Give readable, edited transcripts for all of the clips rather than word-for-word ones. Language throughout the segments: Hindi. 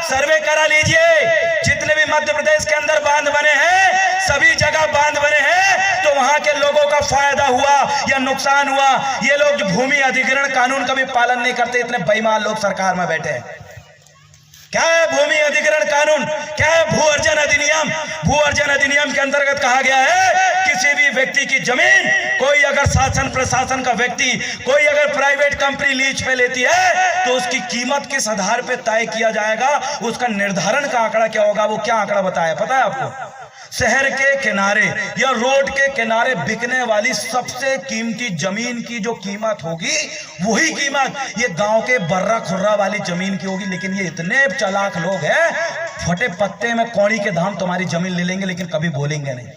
सर्वे करा लीजिए, जितने भी मध्य प्रदेश के अंदर बांध बने हैं, सभी जगह बांध बने हैं तो वहां के लोगों का फायदा हुआ या नुकसान हुआ? ये लोग जो भूमि अधिग्रहण कानून का भी पालन नहीं करते, इतने बेईमान लोग सरकार में बैठे हैं। क्या है भूमि अधिग्रहण कानून? क्या है भू अर्जन अधिनियम? भू अर्जन अधिनियम के अंतर्गत कहा गया है किसी भी व्यक्ति की जमीन, कोई अगर शासन प्रशासन का व्यक्ति कोई अगर प्राइवेट कंपनी लीज पे लेती है तो उसकी कीमत किस आधार पे तय किया जाएगा, उसका निर्धारण का आंकड़ा क्या होगा? वो क्या आंकड़ा बताया पता है आपको? शहर के किनारे या रोड के किनारे बिकने वाली सबसे कीमती जमीन की जो कीमत होगी वही कीमत ये गांव के बर्रा खुर्रा वाली जमीन की होगी। लेकिन ये इतने चालाक लोग हैं, फटे पत्ते में कौड़ी के दाम तुम्हारी जमीन ले लेंगे लेकिन कभी बोलेंगे नहीं।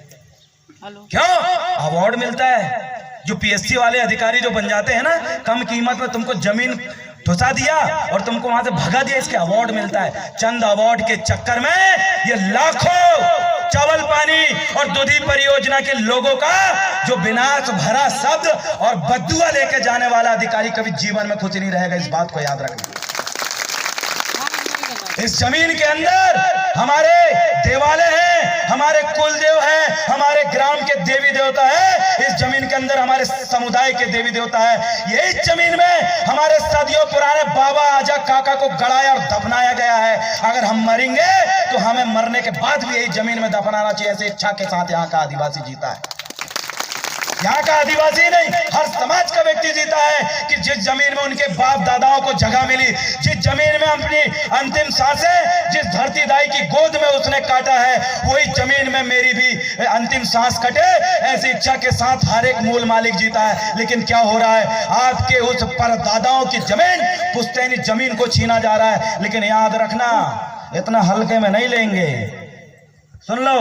क्यों? अवार्ड मिलता है। जो पीएससी वाले अधिकारी जो बन जाते हैं ना, कम कीमत में तुमको जमीन ठुसा दिया और तुमको वहां से भगा दिया, इसके अवार्ड मिलता है। चंद अवार्ड के चक्कर में ये लाखों चावल पानी और दूधी परियोजना के लोगों का जो विनाश भरा शब्द और बद्दुआ लेके जाने वाला अधिकारी कभी जीवन में खुश नहीं रहेगा। इस बात को याद रखना। इस जमीन के अंदर हमारे देवालय हैं, हमारे कुल देव हैं, हमारे ग्राम के देवी देवता है। इस जमीन के अंदर हमारे समुदाय के देवी देवता है। यही जमीन में हमारे सदियों पुराने बाबा आजा काका को गड़ाया और दफनाया गया है। अगर हम मरेंगे तो हमें मरने के बाद भी यही जमीन में दफनाना चाहिए। ऐसे इच्छा के साथ यहाँ का आदिवासी जीता है। यहाँ का आदिवासी नहीं, हर समाज का व्यक्ति जीता है कि जिस जमीन में उनके बाप दादाओं को जगह मिली, जिस जमीन में अपनी अंतिम सांसें जिस धरती दाई की गोद में उसने काटा है, वही जमीन में मेरी भी अंतिम सांस कटे, ऐसी इच्छा के साथ हर एक मूल मालिक जीता है। लेकिन क्या हो रहा है? आपके उस परदादाओं की जमीन, पुश्तैनी जमीन को छीना जा रहा है। लेकिन याद रखना, इतना हल्के में नहीं लेंगे। सुन लो,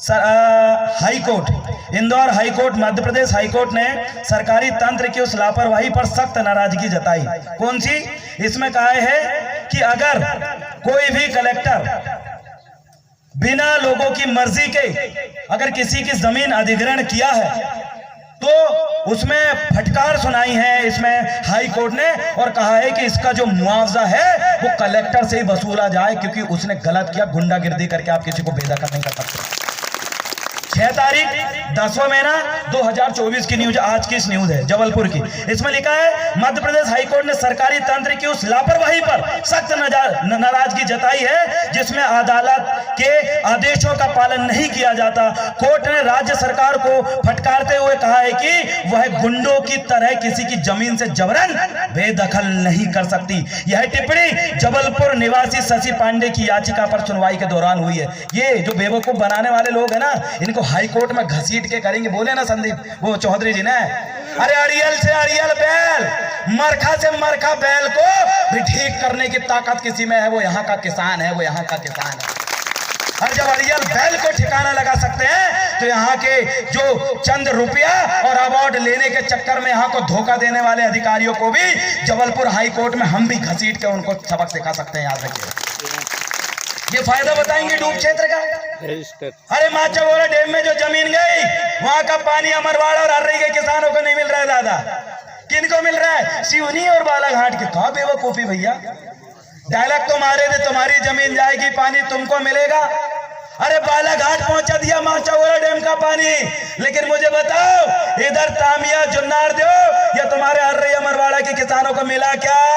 high court, Indore high court, Madhya Pradesh high court ने सरकारी तंत्र की उस लापरवाही पर सख्त नाराजगी जताई। कौन सी? इसमें कहा है कि अगर कोई भी कलेक्टर बिना लोगों की मर्जी के अगर किसी की जमीन अधिग्रहण किया है तो उसमें फटकार सुनाई है इसमें हाई कोर्ट ने, और कहा है कि इसका जो मुआवजा है वो कलेक्टर से ही वसूला जाए, क्योंकि उसने गलत किया। गुंडागिर्दी करके आप किसी को बेदखल नहीं कर सकते। 6 तारीख 10वां महीना 2024 की न्यूज, आज की इस न्यूज है जबलपुर की। इसमें लिखा है मध्य प्रदेश हाईकोर्ट ने सरकारी तंत्र की उस लापरवाही पर सख्त नाराजगी जताई है जिसमें अदालत के आदेशों का पालन नहीं किया जाता। कोर्ट ने राज्य सरकार को फटकारते हुए कहा है कि वह गुंडों की तरह किसी की जमीन से जबरन बेदखल नहीं कर सकती। यह टिप्पणी जबलपुर निवासी शशि पांडे की याचिका पर सुनवाई के दौरान हुई है। ये जो बेवकूफ बनाने वाले लोग हैं ना, इनको हाई कोर्ट में घसीट के करेंगे। बोले ना संदीप वो चौधरी जी ने, अरे अरियल से अरियल बैल, मरखा से मरखा बैल को भी ठीक करने की ताकत किसी में है, वो यहाँ का किसान है, वो यहाँ का किसान है। और जब अरियल बैल को ठिकाना लगा सकते हैं तो यहाँ के जो चंद रुपया और अवार्ड लेने के चक्कर में यहाँ को धोखा देने वाले अधिकारियों को भी जबलपुर हाई कोर्ट में हम भी घसीट के उनको सबक सिखा सकते हैं। याद रखिए, ये फायदा बताएंगे डूब क्षेत्र का। अरे माचागोला डैम में जो जमीन गई, वहां का पानी अमरवाड़ा और हर्री के किसानों को नहीं मिल रहा है। दादा किनको मिल रहा है? सिवनी और बालाघाट के। कहा बेवकूफी भैया, डायलॉग तो मारे थे, तुम्हारी जमीन जाएगी, पानी तुमको मिलेगा। अरे बालाघाट पहुंचा दिया माचागोला डैम का पानी, लेकिन मुझे बताओ इधर तामिया जुन्नार दो या तुम्हारे हर्री अमरवाड़ा के किसानों को मिला क्या?